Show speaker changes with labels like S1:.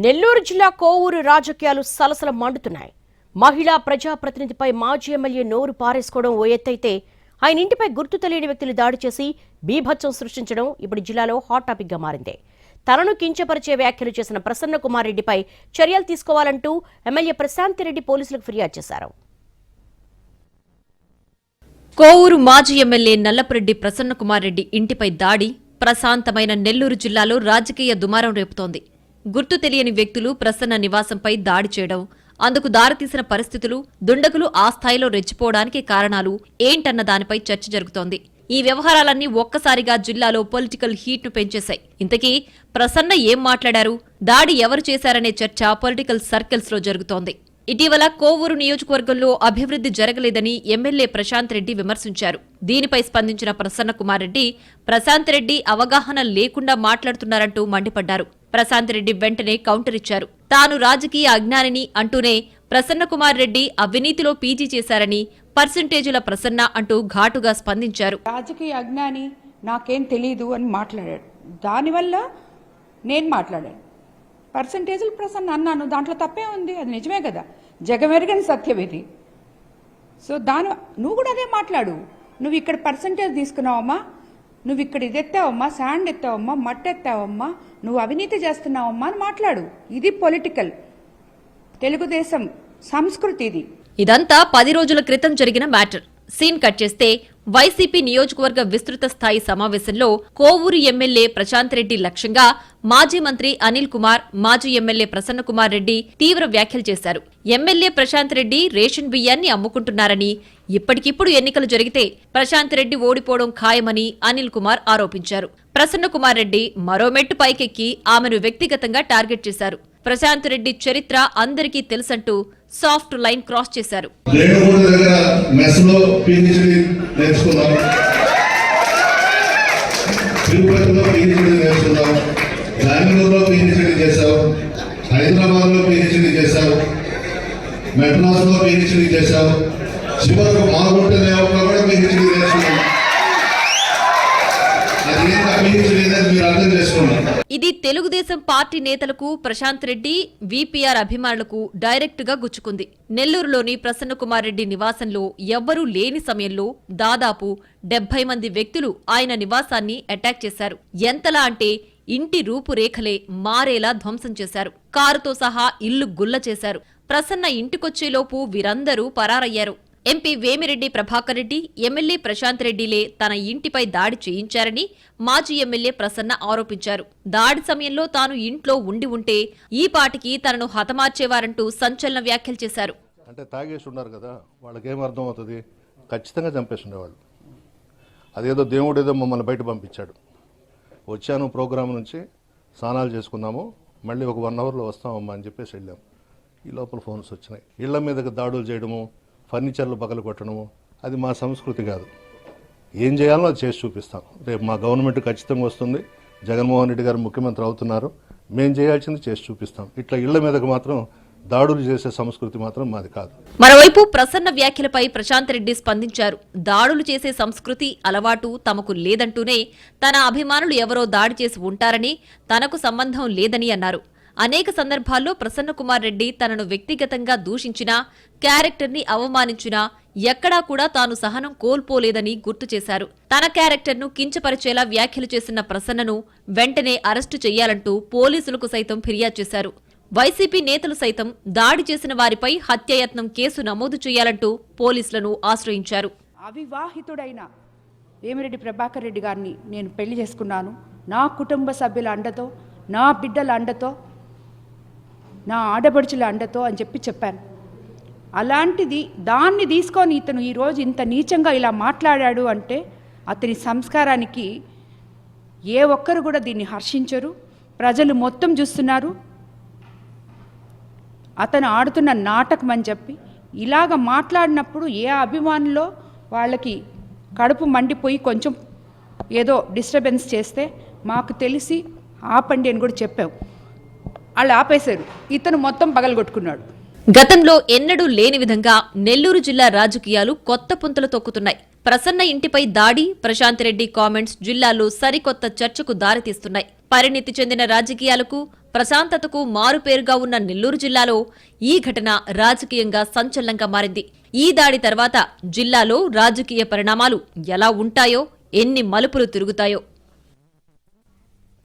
S1: నెల్లూరు జిల్లా కోవూరు రాజకీయాలు సలసల మండుతున్నాయి. మహిళా ప్రజాప్రతినిధిపై మాజీ ఎమ్మెల్యే నోరు పారేసుకోవడం ఓ ఎత్తైతే, ఆయన ఇంటిపై గుర్తు తెలియని వ్యక్తులు దాడి చేసి బీభత్సం సృష్టించడం ఇప్పుడు జిల్లాలో హాట్ టాపిక్ గా మారింది. తనను కించపరిచే వ్యాఖ్యలు చేసిన ప్రసన్న కుమార్ రెడ్డిపై చర్యలు తీసుకోవాలంటూ ఎమ్మెల్యే ప్రశాంత్ రెడ్డి పోలీసులకు ఫిర్యాదు చేశారు.
S2: కోవూరు మాజీ ఎమ్మెల్యే నల్లపురెడ్డి ప్రసన్న కుమార్ రెడ్డి ఇంటిపై దాడి ప్రశాంతమైన నెల్లూరు జిల్లాలో రాజకీయ దుమారం రేపుతోంది. గుర్తు తెలియని వ్యక్తులు ప్రసన్న నివాసంపై దాడి చేయడం, అందుకు దారితీసిన పరిస్థితులు, దుండగులు ఆ స్థాయిలో రెచ్చిపోవడానికి కారణాలు ఏంటన్న దానిపై చర్చ జరుగుతోంది. ఈ వ్యవహారాలన్నీ ఒక్కసారిగా జిల్లాలో పొలిటికల్ హీట్ను పెంచేశాయి. ఇంతకీ ప్రసన్న ఏం మాట్లాడారు, దాడి ఎవరు చేశారనే చర్చ పొలిటికల్ సర్కిల్స్ లో జరుగుతోంది. ఇటీవల కోవూరు నియోజకవర్గంలో అభివృద్ధి జరగలేదని ఎమ్మెల్యే ప్రశాంత్ రెడ్డి విమర్శించారు. దీనిపై స్పందించిన ప్రసన్న కుమార్ రెడ్డి, ప్రశాంత్ రెడ్డి అవగాహన లేకుండా మాట్లాడుతున్నారంటూ మండిపడ్డారు. ప్రశాంత్ రెడ్డి వెంటనే కౌంటర్ ఇచ్చారు. తాను రాజకీయ అజ్ఞానిని అంటూనే ప్రసన్న కుమార్ రెడ్డి అవినీతిలో పీజీ చేశారని, పర్సెంటేజీల ప్రసన్న అంటూ ఘాటుగా స్పందించారు.
S3: రాజకీయ అజ్ఞాని, నాకేం తెలీదు అని మాట్లాడాడు. దానివల్ల నేను మాట్లాడాను. పర్సంటేజ్లు ప్రసన్న అన్నాను, దాంట్లో తప్పే ఉంది, అది నిజమే కదా, జగమెరగని సత్యం ఇది. సో నువ్వు కూడా అదే మాట్లాడు. నువ్వు ఇక్కడ పర్సంటేజ్ తీసుకున్నావమ్మా, నువ్వు ఇక్కడ ఇది ఎత్తావమ్మా, శాండ్ ఎత్తావమ్మా, మట్టి ఎత్తావమ్మా, నువ్వు అవినీతి చేస్తున్నావమ్మా అని మాట్లాడు. ఇది పొలిటికల్ తెలుగుదేశం సంస్కృతి ఇది.
S2: ఇదంతా 10 రోజుల క్రితం జరిగిన మ్యాటర్. సీన్ కట్ చేస్తే వైసీపీ నియోజకవర్గ విస్తృత స్థాయి సమావేశంలో కోవూరు ఎమ్మెల్యే ప్రశాంత్ రెడ్డి లక్ష్యంగా మాజీ మంత్రి అనిల్ కుమార్, మాజీ ఎమ్మెల్యే ప్రసన్న కుమార్ రెడ్డి తీవ్ర వ్యాఖ్యలు చేశారు. ఎమ్మెల్యే ప్రశాంత్ రెడ్డి రేషన్ బియ్యాన్ని అమ్ముకుంటున్నారని, ఇప్పటికిప్పుడు ఎన్నికలు జరిగితే ప్రశాంత్ రెడ్డి ఓడిపోవడం ఖాయమని అనిల్ కుమార్ ఆరోపించారు. ప్రసన్న కుమార్ రెడ్డి మరో మెట్టు పైకెక్కి ఆమెను వ్యక్తిగతంగా టార్గెట్ చేశారు. ప్రశాంత్ రెడ్డి చరిత్ర అందరికీ తెలుసంటూ సాఫ్ట్ లైన్ క్రాస్ చేశారు.
S4: హైదరాబాద్ లో పిహెచ్డీ చేశావు, మెడ్రాస్ లో పిహెచ్డీ చేశావు, చివరకు మాగుంట కూడా పిహెచ్డీ చేస్తున్నావు.
S2: ఇది తెలుగుదేశం పార్టీ నేతలకు, ప్రశాంత్ రెడ్డి, వీపీఆర్ అభిమానులకు డైరెక్ట్ గా గుచ్చుకుంది. నెల్లూరులోని ప్రసన్న కుమార్ రెడ్డి నివాసంలో ఎవ్వరూ లేని సమయంలో దాదాపు 70 మంది వ్యక్తులు ఆయన నివాసాన్ని అటాక్ చేశారు. ఎంతలా అంటే ఇంటి రూపురేఖలే మారేలా ధ్వంసం చేశారు. కారుతో సహా ఇల్లు గుల్ల చేశారు. ప్రసన్న ఇంటికొచ్చేలోపు వీరందరూ పరారయ్యారు. ఎంపీ వేమిరెడ్డి ప్రభాకర్ రెడ్డి, ఎమ్మెల్యే ప్రశాంత్ రెడ్డిలే తన ఇంటిపై దాడి చేయించారని మాజీ ఎమ్మెల్యే ప్రసన్న ఆరోపించారు. దాడి సమయంలో తాను ఇంట్లో ఉండి ఉంటే ఈ పాటికి తనను హతమార్చేవారంటూ సంచలన వ్యాఖ్యలు చేశారు.
S4: అంటే తాగేసి ఉన్నారు కదా, వాళ్ళకేం అర్థం అవుతుంది, ఖచ్చితంగా చంపేసి ఉండేవాళ్ళు. అదేదో దేవుడేదో మమ్మల్ని బయట పంపించాడు. వచ్చాను ప్రోగ్రాం నుంచి, స్నానాలు చేసుకున్నాము, మళ్ళీ ఒక 1 అవర్లో వస్తామమ్మా అని చెప్పేసి వెళ్ళాము. ఈ లోపల ఫోన్స్ వచ్చినాయి. ఇళ్ల మీదకి దాడులు చేయడము, ఫర్నిచర్లు పగలు కొట్టడము, అది మా సంస్కృతి కాదు. ఏం చేయాలో అది చేసి చూపిస్తాం. రేపు మా గవర్నమెంట్ ఖచ్చితంగా వస్తుంది, జగన్మోహన్ రెడ్డి గారు ముఖ్యమంత్రి అవుతున్నారు, మేం చేయాల్సింది చేసి చూపిస్తాం. ఇట్లా ఇళ్ల మీదకి మాత్రం దాడులు చేసే సంస్కృతి మాత్రం మాది కాదు.
S2: మరోవైపు ప్రసన్న వ్యాఖ్యలపై ప్రశాంత్ రెడ్డి స్పందించారు. దాడులు చేసే సంస్కృతి, అలవాటు తమకు లేదంటూనే తన అభిమానులు ఎవరో దాడి చేసి ఉంటారని, తనకు సంబంధం లేదని అన్నారు. అనేక సందర్భాల్లో ప్రసన్న కుమార్ రెడ్డి తనను వ్యక్తిగతంగా దూషించినా, క్యారెక్టర్ని అవమానించినా ఎక్కడా కూడా తాను సహనం కోల్పోలేదని గుర్తు చేశారు. తన క్యారెక్టర్ను కించపరిచేలా వ్యాఖ్యలు చేసిన ప్రసన్నను వెంటనే అరెస్టు చేయాలంటూ పోలీసులకు సైతం ఫిర్యాదు చేశారు. వైసీపీ నేతలు సైతం దాడి చేసిన వారిపై హత్యాయత్నం కేసు నమోదు చేయాలంటూ పోలీసులను ఆశ్రయించారు.
S3: అవివాహితుడైన వేమిరెడ్డి ప్రభాకర్ రెడ్డి గారిని నేను పెళ్లి చేసుకున్నాను. నా కుటుంబ సభ్యుల అండతో, నా బిడ్డల అండతో, నా ఆడబడుచుల అండతో అని చెప్పాను. అలాంటిది దాన్ని తీసుకొని ఇతను ఈరోజు ఇంత నీచంగా ఇలా మాట్లాడాడు అంటే అతని సంస్కారానికి ఏ ఒక్కరు కూడా దీన్ని హర్షించరు. ప్రజలు మొత్తం చూస్తున్నారు. అతను ఆడుతున్న నాటకం అని చెప్పి ఇలాగ మాట్లాడినప్పుడు ఏ అభిమానులో వాళ్ళకి కడుపు మండిపోయి కొంచెం ఏదో డిస్టర్బెన్స్ చేస్తే మాకు తెలిసి ఆపండి అని కూడా చెప్పావు. వాళ్ళు ఆపేశారు. ఇతను మొత్తం పగలగొట్టుకున్నాడు.
S2: గతంలో ఎన్నడూ లేని విధంగా నెల్లూరు జిల్లా రాజకీయాలు కొత్త పుంతలు తొక్కుతున్నాయి. ప్రసన్న ఇంటిపై దాడి, ప్రశాంత్ రెడ్డి కామెంట్స్ జిల్లాలో సరికొత్త చర్చకు దారితీస్తున్నాయి. పరిణితి చెందిన రాజకీయాలకు ప్రశాంతతకు మారుపేరుగా ఉన్న నెల్లూరు జిల్లాలో ఈ ఘటన రాజకీయంగా సంచలనంగా మారింది. ఈ దాడి తర్వాత జిల్లాలో రాజకీయ పరిణామాలు ఎలా ఉంటాయో, ఎన్ని మలుపులు తిరుగుతాయో.